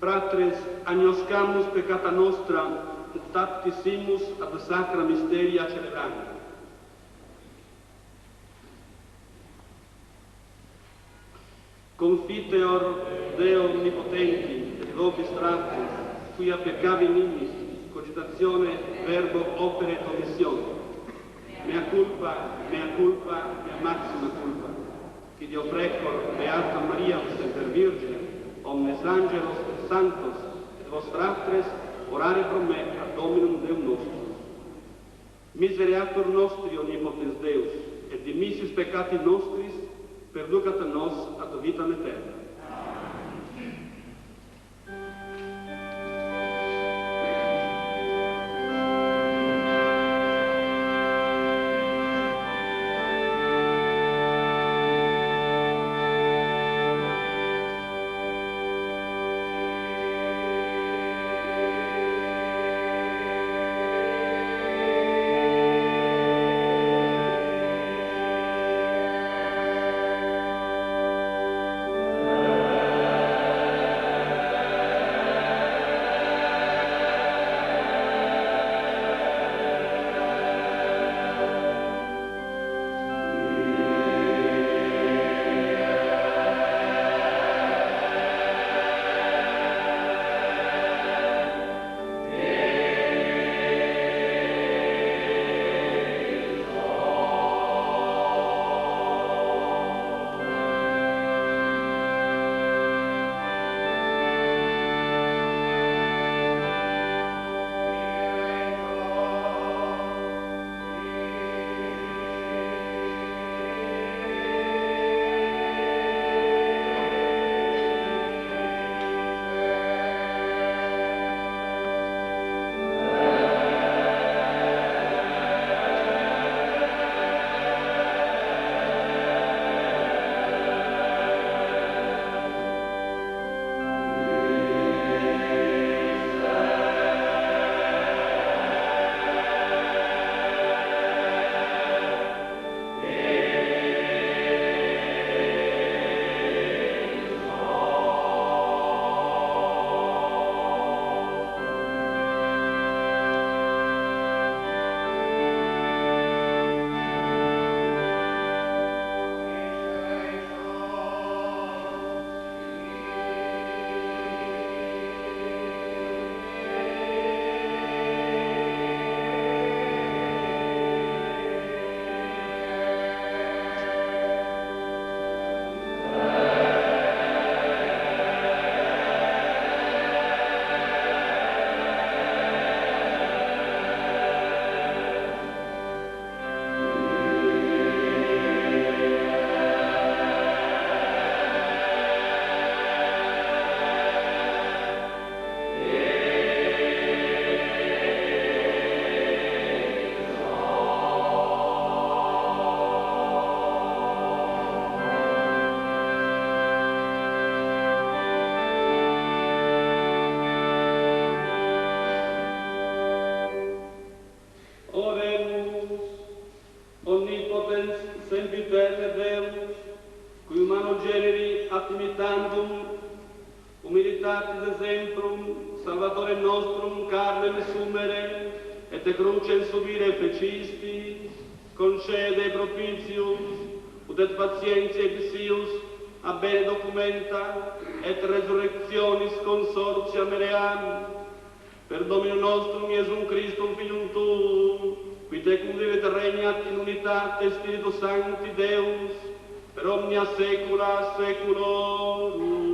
Fratres, agnoscamus peccata nostra, et aptissimus ad sacra mysteria celebrandi. Confiteor Deo omnipotenti, et vobis Fratres, quia peccavi nimis, cogitazione, verbo, opere et omissione. Mea culpa, mea maxima culpa. Qui Dio precor, Beata Maria, Semper Virgine, omnes angelos et sanctos, et vos fratres, orare pro me ad Dominum Deum nostrum. Misereatur nostri omnipotens Deus, et dimissis peccati nostris, perducat a nos ad vitam aeterna. sempiterne Deus, qui humano generi attimitandum, humilitatis exemplum, salvatore nostrum carnem sumere, et te crucem subire fecisti, concede propitius, ut et patientiae ipsius, a bene documenta, et resurrectionis consortia meream, per Domino nostrum Iesum Christum Filium Tuum, qui tecum vivet regnat in unitate Spiritus Sancti Deus, per omnia saecula saeculorum.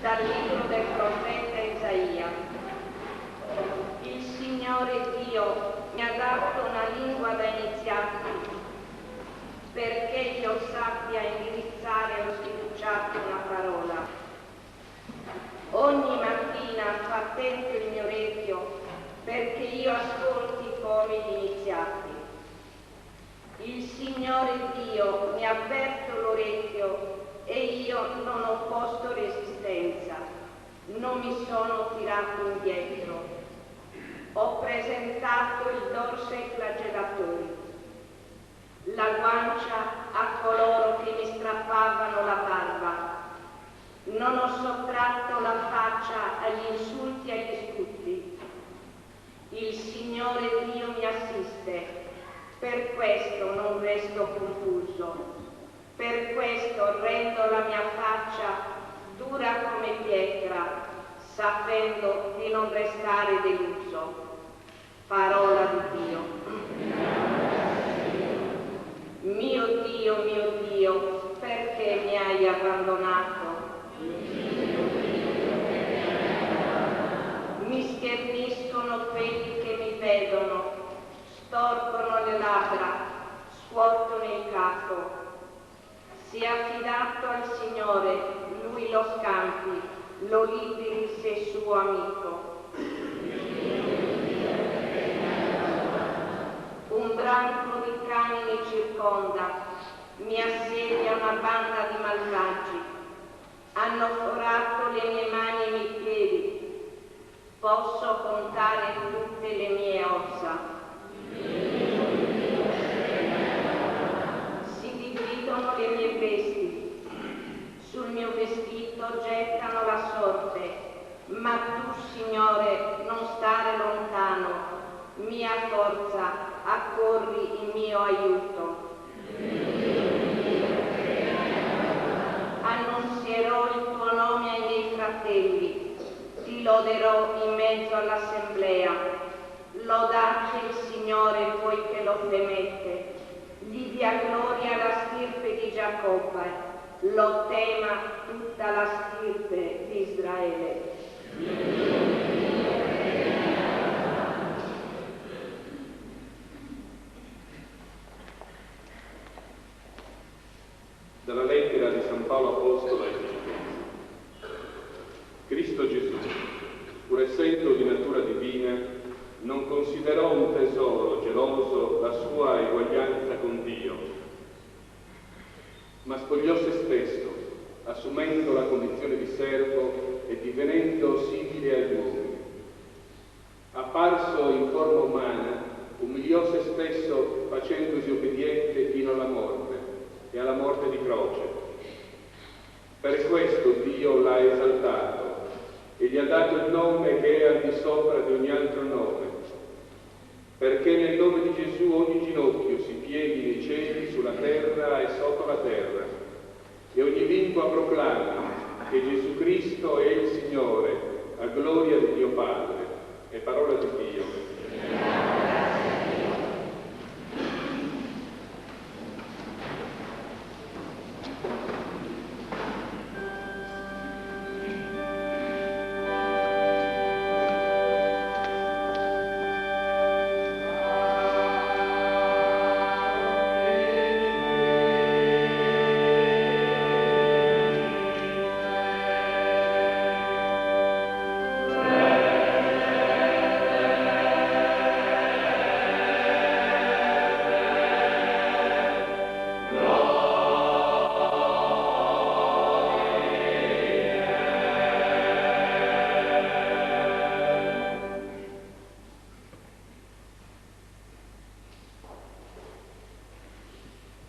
Dal libro del profeta Isaia. Il Signore Dio mi ha dato una lingua da iniziati, perché io sappia indirizzare allo sfiduciato una parola. Ogni mattina fa attento il mio orecchio, perché io ascolti i cori iniziati. Il Signore Dio mi ha aperto l'orecchio e io non ho posto resistenza, non mi sono tirato indietro. Ho presentato il dorso ai flagellatori, la guancia a coloro che mi strappavano la barba. Non ho sottratto la faccia agli insulti e agli sputi. Il Signore Dio mi assiste, per questo non resto confuso, per questo rendo la mia faccia dura come pietra, sapendo di non restare deluso. Parola di Dio. Mio Dio, perché mi hai abbandonato? Mi scherniscono quelli che mi vedono, storcono le labbra, scuotono il capo. Sia affidato al Signore, Lui lo scampi, lo liberi se suo amico. Un branco di cani mi circonda, mi assedia una banda di malvagi. Hanno forato le mie mani e i miei piedi. Posso contare tutte le mie ossa. Si dividono le mie vesti. Sul mio vestito gettano la sorte. Ma tu, Signore, non stare lontano. Mia forza, accorri in mio aiuto. Annunzierò il tuo nome ai miei fratelli. Ti loderò in mezzo all'assemblea. Lodate il Signore voi che lo temete. Gli dia gloria la stirpe di Giacobbe. Lo tema tutta la stirpe di Israele. Dalla lettera di San Paolo Apostolo ai Filippesi. Cristo Gesù, pur essendo di natura divina, non considerò un tesoro geloso la sua eguaglianza con Dio, ma spogliò se stesso, assumendo la condizione di servo e divenendo simile agli uomini. Apparso in forma umana, umiliò se stesso facendosi obbediente fino alla morte e alla morte di croce. Per questo Dio l'ha esaltato e gli ha dato il nome che è al di sopra di ogni altro nome, perché nel nome di Gesù ogni ginocchio si pieghi nei cieli, sulla terra e sotto la terra, e ogni lingua proclami che Gesù Cristo è il Signore, a gloria di Dio Padre. È parola di Dio.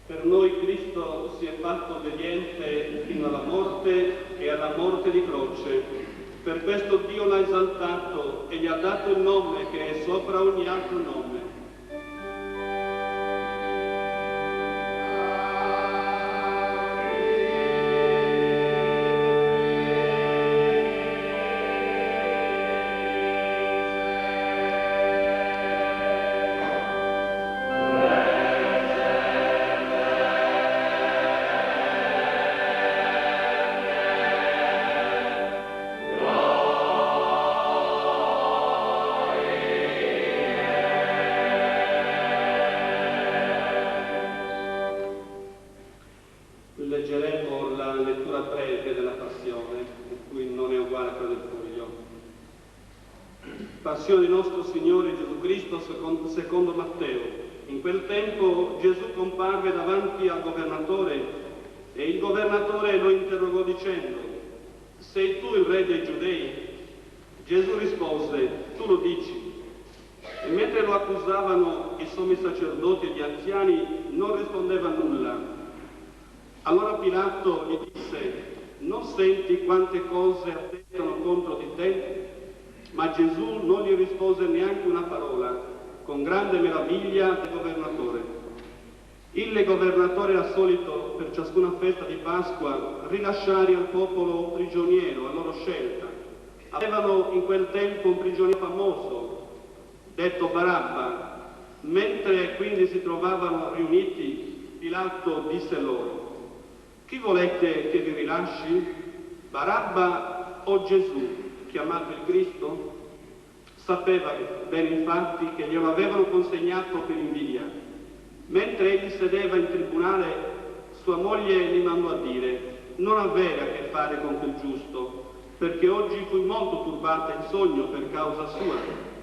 Per noi Cristo si è fatto obbediente fino alla morte e alla morte di croce. Per questo Dio l'ha esaltato e gli ha dato il nome che è sopra ogni altro nome. Leggeremo la lettura breve della Passione, per cui non è uguale a quella del Foglio. Passione di nostro Signore Gesù Cristo secondo Matteo. In quel tempo Gesù comparve davanti al governatore e il governatore lo interrogò dicendo: sei tu il re dei Giudei? Gesù rispose: tu lo dici. accusavano i sommi sacerdoti e gli anziani non rispondeva nulla. Allora Pilato gli disse: non senti quante cose attestano contro di te? Ma Gesù non gli rispose neanche una parola, con grande meraviglia del governatore. Il governatore era solito, per ciascuna festa di Pasqua, rilasciare al popolo un prigioniero a loro scelta. Avevano in quel tempo un prigioniero famoso, detto Barabba. Mentre quindi si trovavano riuniti, Pilato disse loro: chi volete che vi rilasci? Barabba o Gesù, chiamato il Cristo? Sapeva bene infatti che glielo avevano consegnato per invidia. Mentre egli sedeva in tribunale, sua moglie gli mandò a dire: non avere a che fare con quel giusto, perché oggi fui molto turbata in sogno per causa sua.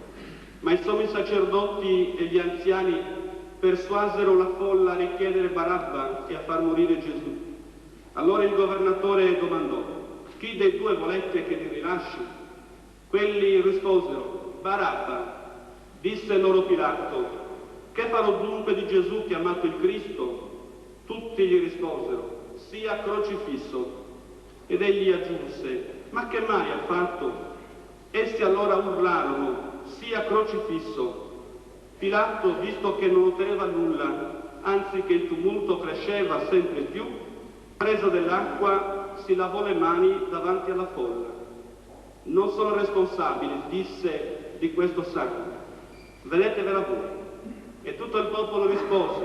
Ma i sommi sacerdoti e gli anziani persuasero la folla a richiedere Barabba e a far morire Gesù. Allora il governatore domandò: chi dei due volete che vi rilasci? Quelli risposero: Barabba. Disse loro Pilato: che farò dunque di Gesù chiamato il Cristo? Tutti gli risposero: sia crocifisso. Ed egli aggiunse: ma che mai ha fatto? Essi allora urlarono: sia crocifisso. Pilato, visto che non otteneva nulla, anzi che il tumulto cresceva sempre più, preso dell'acqua, si lavò le mani davanti alla folla. Non sono responsabile, disse, di questo sangue. Vedetevela voi. E tutto il popolo rispose: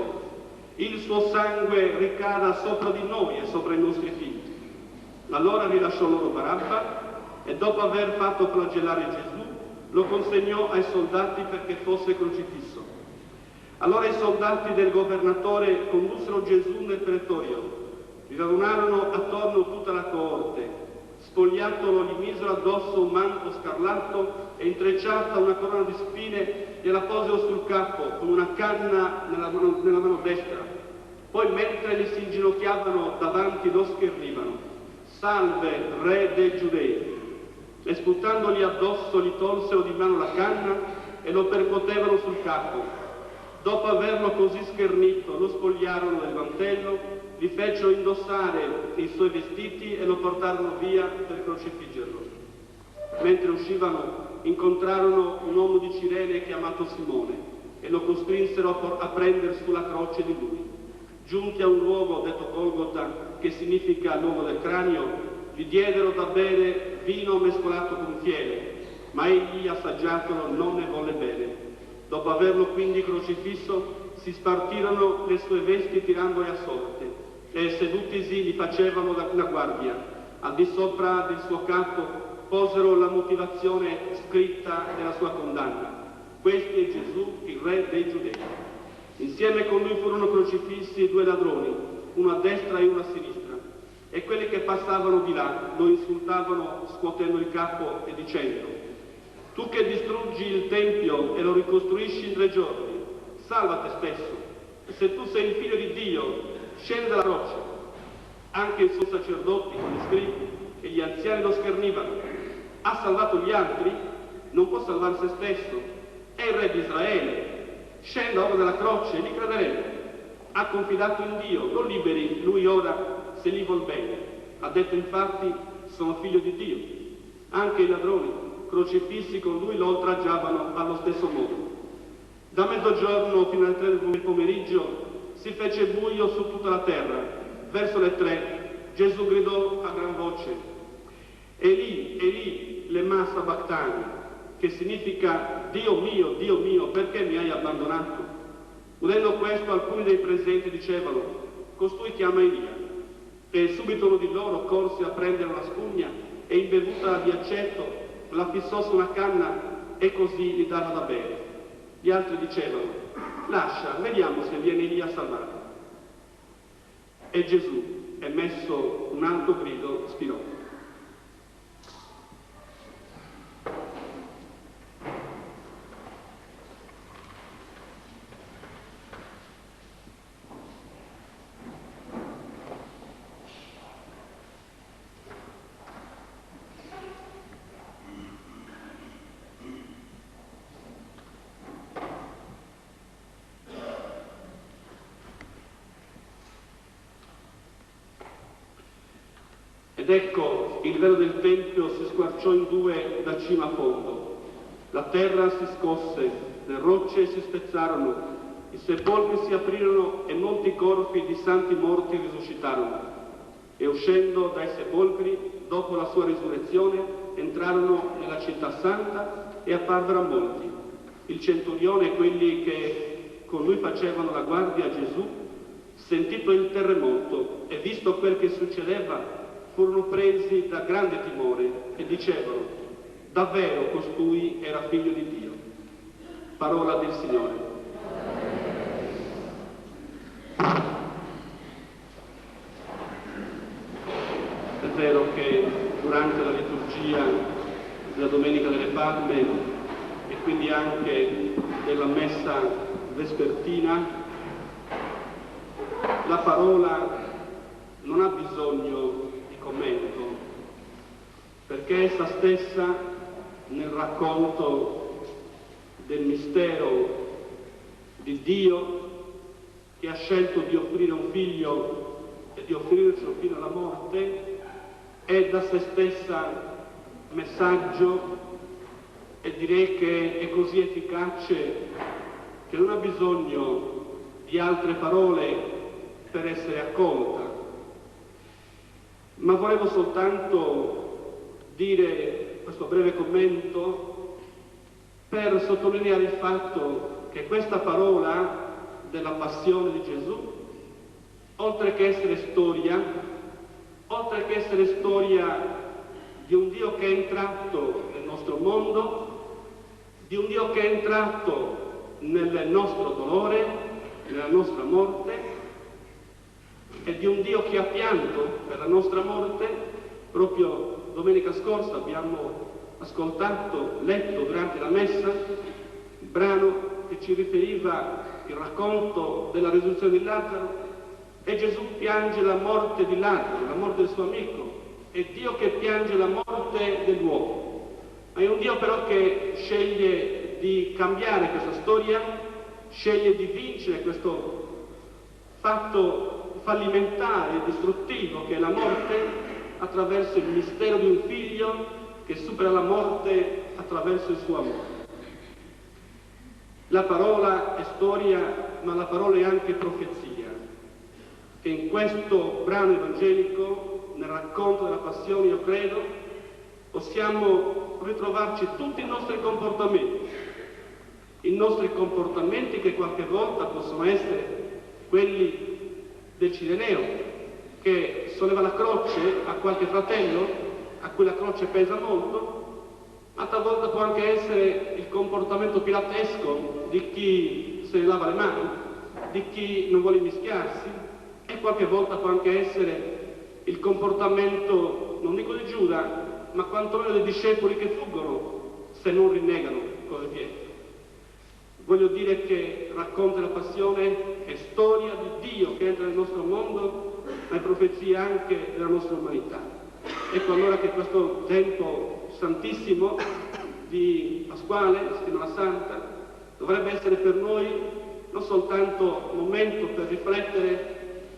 il suo sangue ricada sopra di noi e sopra i nostri figli. Allora rilasciò loro Barabba e dopo aver fatto flagellare Gesù lo consegnò ai soldati perché fosse crocifisso. Allora i soldati del governatore condussero Gesù nel pretorio, gli radunarono attorno tutta la coorte, spogliatolo gli misero addosso un manto scarlatto e intrecciata una corona di spine gliela posero sul capo con una canna nella mano destra. Poi mentre gli si inginocchiavano davanti lo schernivano: salve, re dei Giudei! E sputandogli addosso gli tolsero di mano la canna e lo percotevano sul capo. Dopo averlo così schernito lo spogliarono del mantello, gli fecero indossare i suoi vestiti e lo portarono via per crocifiggerlo. Mentre uscivano incontrarono un uomo di Cirene chiamato Simone e lo costrinsero a prendere sulla croce di lui. Giunti a un luogo detto Golgota, che significa luogo del cranio, gli diedero da bere vino mescolato con fiele, ma egli, assaggiatolo, non ne volle bere. Dopo averlo quindi crocifisso, si spartirono le sue vesti tirandole a sorte, e sedutisi gli facevano la guardia. Al di sopra del suo capo posero la motivazione scritta della sua condanna: questo è Gesù, il re dei Giudei. Insieme con lui furono crocifissi due ladroni, uno a destra e uno a sinistra, e quelli che passavano di là lo insultavano scuotendo il capo e dicendo: tu che distruggi il Tempio e lo ricostruisci in 3 giorni, salva te stesso. Se tu sei il figlio di Dio, scendi dalla croce. Anche i suoi sacerdoti, con gli scribi e gli anziani lo schernivano. Ha salvato gli altri? Non può salvare se stesso. È il re di Israele. Scenda ora dalla croce e gli crederemo. Ha confidato in Dio, lo liberi lui ora se gli vuol bene. Ha detto infatti: sono figlio di Dio. Anche i ladroni crocifissi con lui lo oltraggiavano allo stesso modo. Da mezzogiorno fino alle 3 del pomeriggio si fece buio su tutta la terra. Verso le 3 Gesù gridò a gran voce: Eli, Eli, lema sabachthani, che significa: Dio mio, perché mi hai abbandonato? Udendo questo, alcuni dei presenti dicevano: costui chiama Elia. E subito uno di loro corse a prendere una spugna e, imbevuta di aceto, la fissò su una canna e così gli dava da bere. Gli altri dicevano: lascia, vediamo se viene Elia a salvarlo. E Gesù, emesso un alto grido, spirò. Ed ecco, il velo del Tempio si squarciò in due da cima a fondo. La terra si scosse, le rocce si spezzarono, i sepolcri si aprirono e molti corpi di santi morti risuscitarono. E uscendo dai sepolcri, dopo la sua risurrezione, entrarono nella città santa e apparvero a molti. Il centurione e quelli che con lui facevano la guardia a Gesù, sentito il terremoto e visto quel che succedeva, furono presi da grande timore e dicevano: davvero costui era figlio di Dio. Parola del Signore. È vero che durante la liturgia della Domenica delle Palme e quindi anche della Messa vespertina, la parola non ha bisogno di commento, perché essa stessa nel racconto del mistero di Dio che ha scelto di offrire un figlio e di offrircelo fino alla morte, è da se stessa messaggio, e direi che è così efficace che non ha bisogno di altre parole per essere accolta. Ma volevo soltanto dire questo breve commento per sottolineare il fatto che questa parola della passione di Gesù, oltre che essere storia di un Dio che è entrato nel nostro mondo, di un Dio che è entrato nel nostro dolore, nella nostra morte, e di un Dio che ha pianto per la nostra morte. Proprio domenica scorsa abbiamo ascoltato, letto durante la Messa, il brano che ci riferiva il racconto della risurrezione di Lazzaro, e Gesù piange la morte di Lazzaro, la morte del suo amico. È Dio che piange la morte dell'uomo. Ma è un Dio però che sceglie di cambiare questa storia, sceglie di vincere questo fatto fallimentare e distruttivo che è la morte, attraverso il mistero di un figlio che supera la morte attraverso il suo amore. La parola è storia, ma la parola è anche profezia. E in questo brano evangelico, nel racconto della passione, io credo, possiamo ritrovarci tutti i nostri comportamenti che qualche volta possono essere quelli del Cireneo, che solleva la croce a qualche fratello a cui la croce pesa molto, ma talvolta può anche essere il comportamento pilatesco di chi se ne lava le mani, di chi non vuole mischiarsi, e qualche volta può anche essere il comportamento, non dico di Giuda, ma quantomeno dei discepoli che fuggono se non rinnegano come Pietro. Voglio dire che racconta la passione è storia di Dio che entra nel nostro mondo, ma è profezia anche della nostra umanità. Ecco allora che questo tempo santissimo di Pasquale, la settimana santa, dovrebbe essere per noi non soltanto un momento per riflettere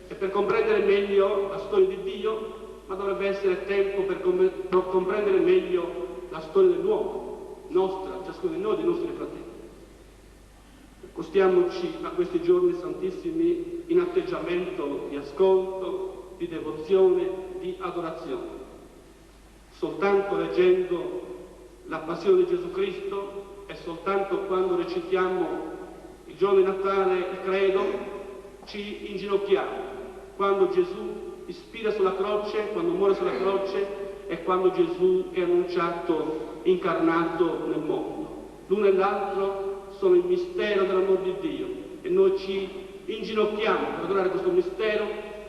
e per comprendere meglio la storia di Dio, ma dovrebbe essere tempo per comprendere meglio la storia dell'uomo, nostra, ciascuno di noi, dei nostri fratelli. Accostiamoci a questi giorni santissimi in atteggiamento di ascolto, di devozione, di adorazione. Soltanto leggendo la passione di Gesù Cristo e soltanto quando recitiamo il giorno di Natale il credo, ci inginocchiamo. Quando Gesù ispira sulla croce, quando muore sulla croce, e quando Gesù è annunciato incarnato nel mondo. L'uno e l'altro sono il mistero dell'amore di Dio e noi ci inginocchiamo per adorare questo mistero,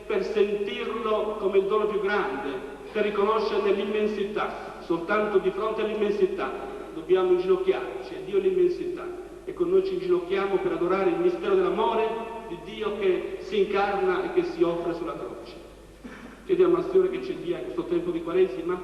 per sentirlo come il dono più grande, per riconoscerne l'immensità. Soltanto di fronte all'immensità dobbiamo inginocchiarci, è Dio l'immensità, e con noi ci inginocchiamo per adorare il mistero dell'amore di Dio che si incarna e che si offre sulla croce. Chiediamo al Signore che ci dia in questo tempo di Quaresima,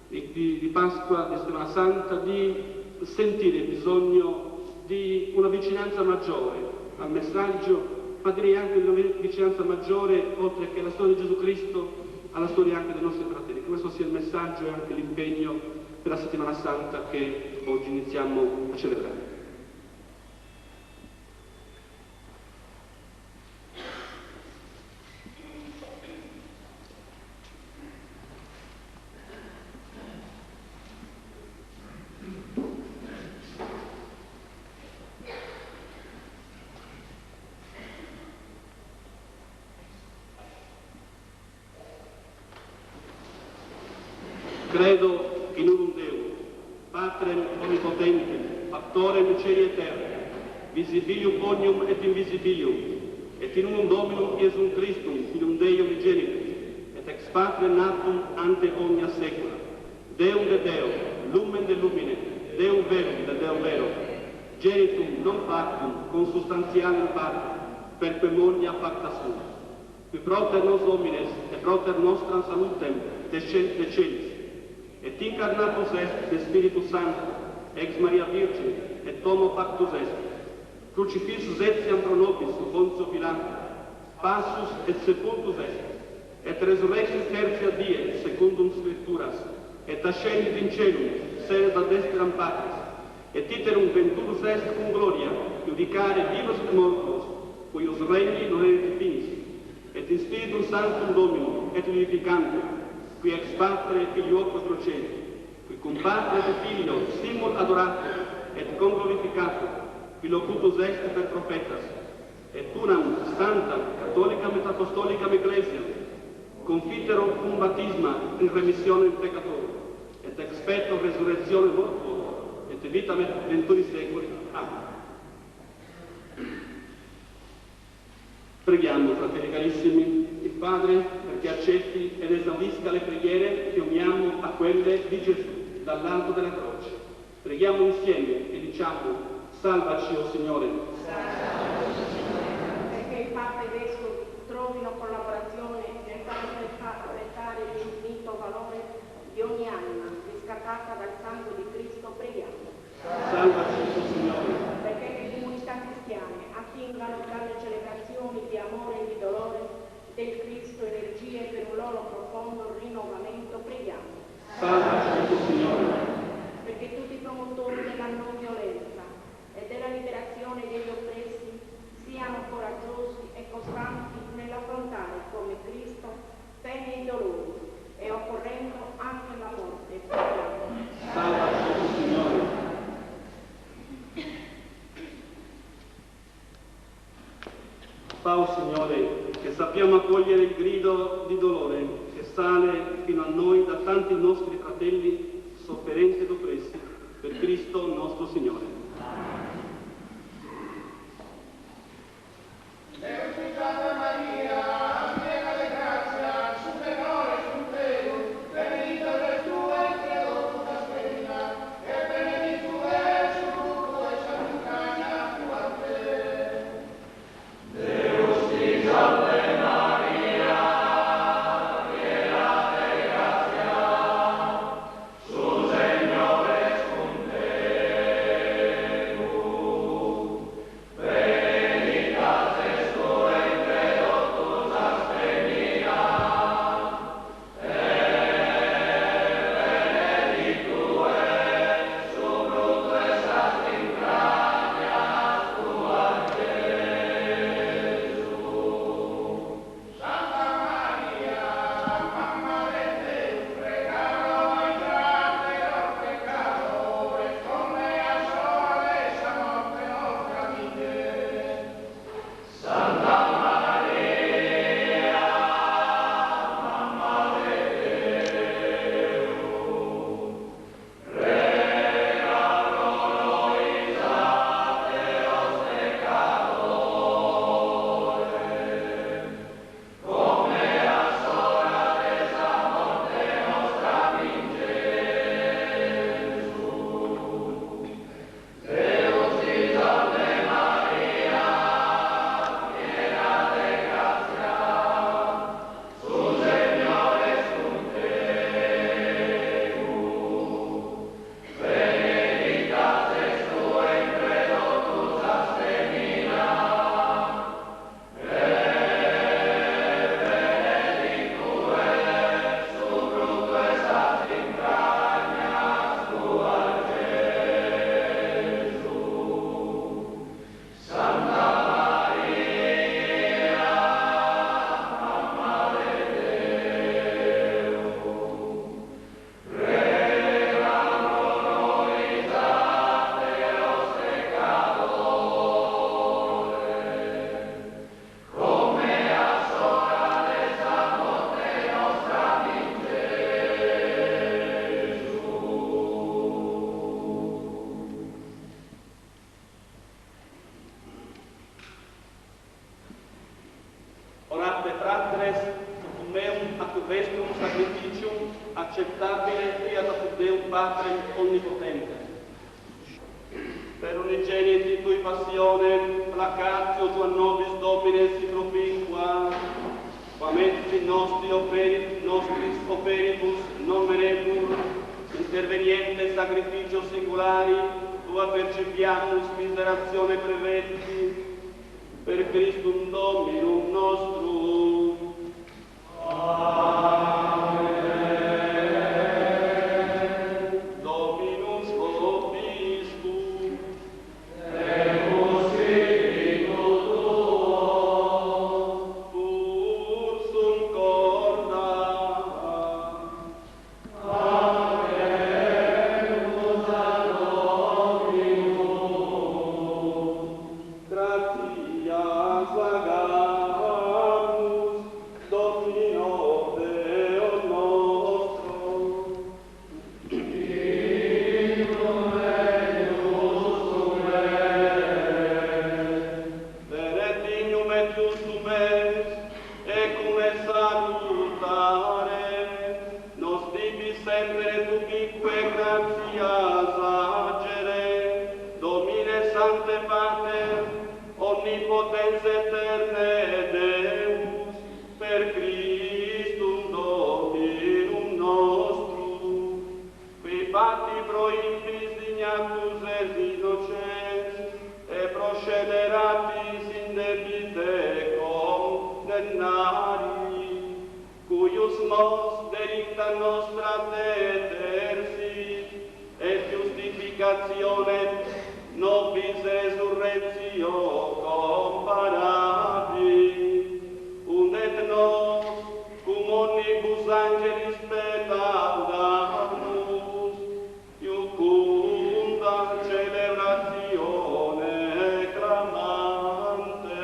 di Pasqua, di Settimana Santa, di sentire il bisogno di una vicinanza maggiore al messaggio, ma direi anche di una vicinanza maggiore, oltre che alla storia di Gesù Cristo, alla storia anche dei nostri fratelli. questo sia il messaggio e anche l'impegno per la settimana santa che oggi iniziamo a celebrare. Credo in un Deo, Patrem onnipotente, Factorem cieli e terra, visibilium omnium et invisibilium, et in unum Dominum Iesum Christum, Filium Dei unigenitum, et ex Patre natum ante omnia saecula, Deum de Deo, lumen de lumine, Deum verum de Deo vero, genitum non factum, consubstantialem Patre, per quemonia pacta sua, qui proter nos homines, et proter nostram salutem, descent de celis, et incarnatus est de Spiritus Sancto, ex Maria Virgine, et homo pactus est, crucifixus etiam pro nobis su Pontio Pilato, passus et sepultus est, et resurrexit tertia die, secundum Scripturas, et ascendit in celum, sedet ad dextram Patris, et iterum venturus est cum gloria, judicare vivos et mortuos, cuius regni non erit finis, et in Spiritum Sanctum Dominum, et vivificante, qui ex Patre Filioque procedi, qui cum Patre et Filio simul adorato, et cum glorificato, qui locutus est per profetas, et unam Santa, Catholicam et Apostolicam Ecclesiam, confiterum cum baptisma in remissionem peccatorum, et expecto resurrectione mortuorum, et vitam et venturi secoli. Amen. Preghiamo, fratelli carissimi, il Padre perché accetti ed esaudisca le preghiere che uniamo a quelle di Gesù dall'alto della croce. Preghiamo insieme e diciamo: salvaci, o Signore. Perché il Papa e i Vescovi trovino collaborazione nel far apprezzare l'infinito valore di ogni anima riscattata dal sangue di Cristo, preghiamo. Salvaci, o Signore. Perché le comunità cristiane attingano dalle celebrazioni di amore e di dolore del Cristo energie per un loro profondo rinnovamento, preghiamo. Salvaci, o Signore. Perché tutti i promotori della non violenza e della liberazione degli oppressi siano coraggiosi e costanti nell'affrontare come Cristo pene e dolori e occorrendo anche la morte, preghiamo. Salvaci, o Signore. Fa, o Signore, che sappiamo accogliere il grido di dolore che sale fino a noi da tanti nostri fratelli sofferenti ed oppressi, per Cristo nostro Signore. Signore, accettabile fiat apud Deum Patrem Onnipotente. Per unigeniti tui passionem, placatio tua nobis Domine si propinqua, quam et nostris operibus non menebur, interveniente sacrificio singulari, tua percipiamus miseratione preventi, per Christum Dominum nostrum. Amen. Dominus vobiscum, et spiritu tuo, ursum corda. Amen. Gratias vagamus, Domino Deo nostro. Veretignum et justum est, ecum est salutare, nos tibi sempre et ubique gratias agere, Domine Sancte Pater, Omnipotens eterne Deus, per Christum Dominum nostrum, qui pati pro impis dignatus et innocens, et procederatis in debite condemnari, cuius mos delicta nostra detersit, et justificatione nobis resurrectio comparabit, et nos, cum omnibus angelis petaudamus, iucunda celebratione clamante.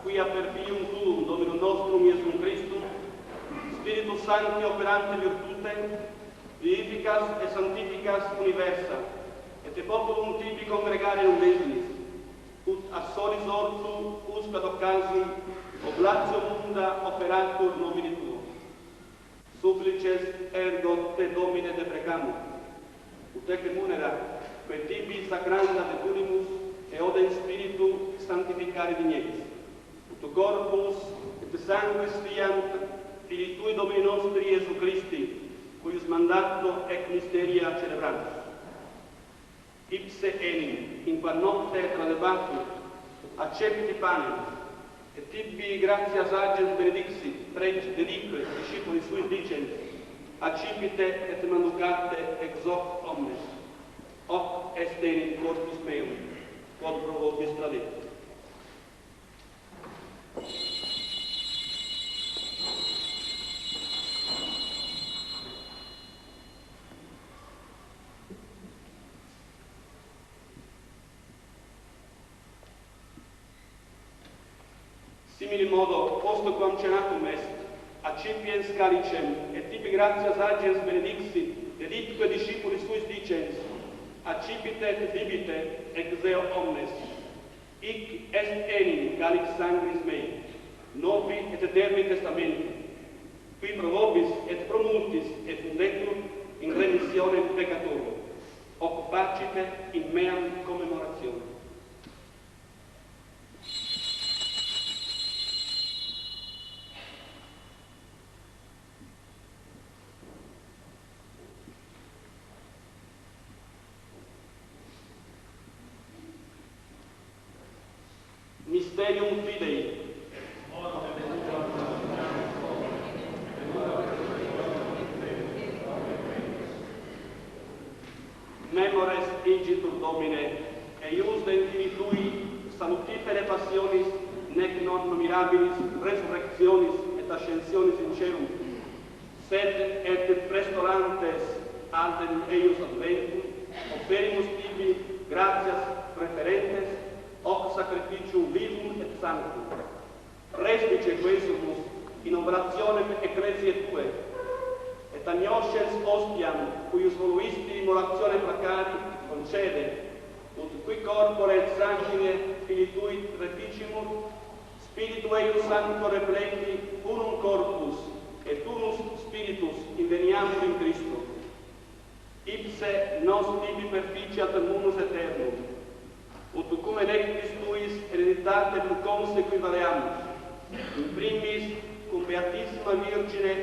quia per fium tuum, Dominum nostrum, Iesum Christum, Spiritus Sancti operante virtute, vivificas et sanctificas universa, et te populum tibi congregare undesinis, ut a solis ortu, uscat occasum, oblatio munda operatur nomini tuo. Supplices ergo te Domine deprecamur, ut ecce munera, que tibi sacranda de punimus, e ode in spiritu sanctificare digneris. Ut corpus et sanguis fiant Filii Tui Domini nostri Iesu Christi, cuius mandato ec mysteria celebrantus. Ipse enim, in qua notte tradebatur, accepti panem, et tibi gratias agens benedixit, preg dedique, discipuli sui dicens, accipite et manducate ex hoc omnes. Hoc est enim corpus meum, quod pro vobis tradit. Simili modo, posto quam cenatum est, accipiens calicem, et tibi gratias agens benedixit, deditque discipulis suis dicens, accipite et bibite, ex eo omnes. Hic est enim calix sanguis mei, novi et eterni testamenti, qui pro vobis et pro multis et fundetur in remissionem peccatorum, hoc facite in meam commemoratione. Mysterium Fidei. Memores igitur Domine, eius dentivi Tui salutifere passionis, nec non mirabilis resurrectionis et ascensionis in celum, sed et prestolantes altem eius adventum, offerimus tibi gratias preferentes, hoc sacrificium vivum et sanctum. Respice quesumus in oblationem ecclesiae Tue, et agnoscens ostiam, cuius voluisti immolazione placari, concede, ut qui corpore et sanguine Filii Tui reficimur, Spiritu eius Sancto replendi unum corpus et unus spiritus inveniamur in Christo. Ipse nos tibi perficiat munus aeternum, ut cum electis Tuis hereditate plus consequi valeamus, in primis cum Beatissima Virgine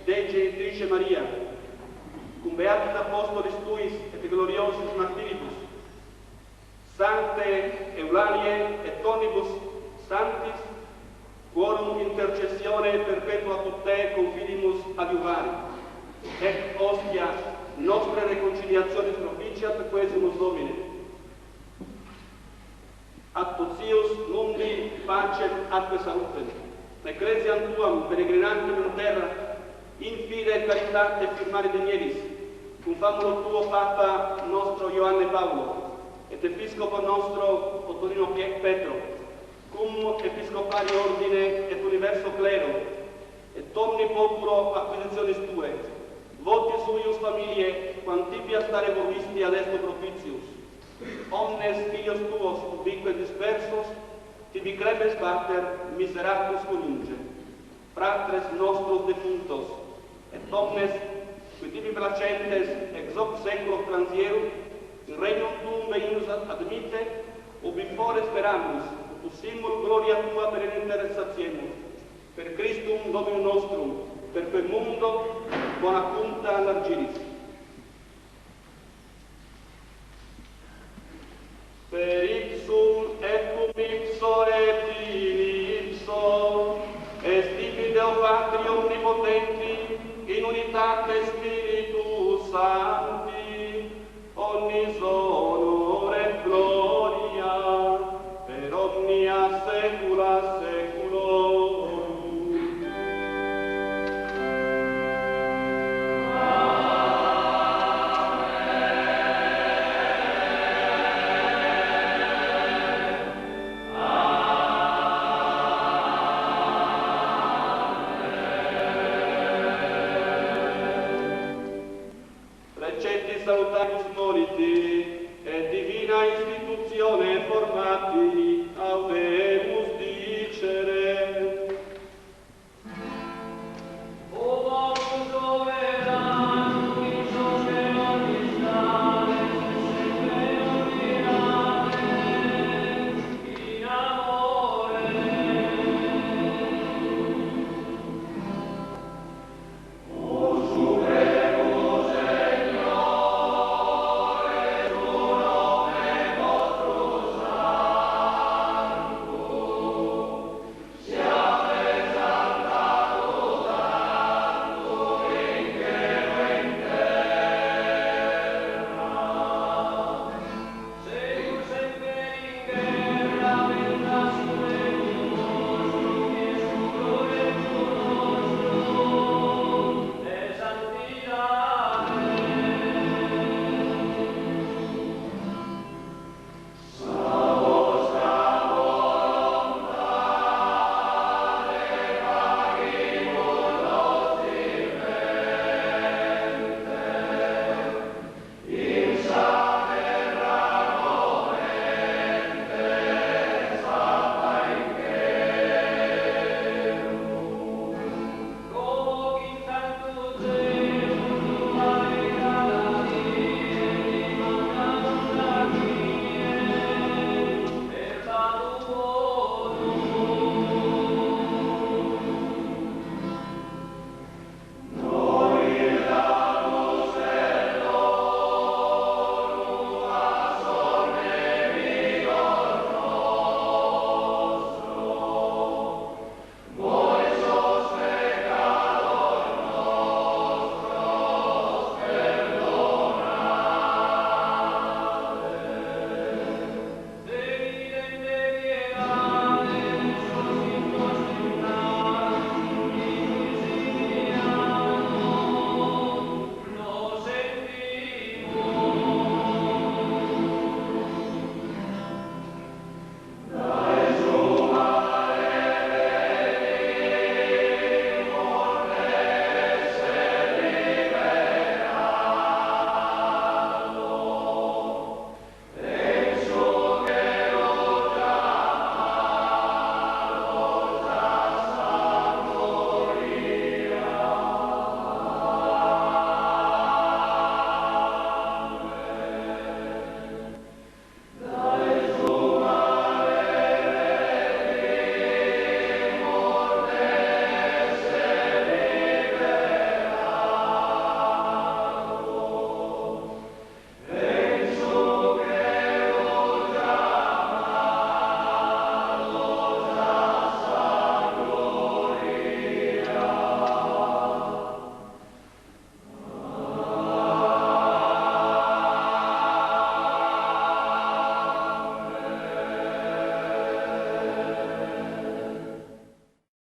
Dei Genitrice Maria, cum Beatis Apostolis Tuis et gloriosis martiribus, Sancte Eulalie et tonibus sanctis, quorum intercessione perpetua tutte confidimus adiuvare, et ostia nostre reconciliationis propitiat quesumus Domine. Ad totius mundi pacem atque salutem, ecclesiam Tuam peregrinantem in terra, in fide et caritate firmare digneris, cum famulo Tuo Papa nostro Ioanne Paulo, et Episcopo nostro Ottonino Petro, cum Episcopari ordine et universo clero, et omni populo acquisitionis Tue, votis suius familiae, quantipia stare volisti ad esto propitius, omnes filios Tuos ubique dispersos, tibi crebes pater miseratus conunge, fratres nostros defuntos, et omnes, qui tibi placentes ex hoc seculo transierum, in regnum Tuum veinus admite, ubi fore speramus, ut simul gloria Tua per interessationem, per Christum Dominum nostrum, per quel mundo bona punta largiris. Per ipsum et cum ipso et in ipso, est tibi Deo Patri omnipotenti, in unitate Spiritus Sancti,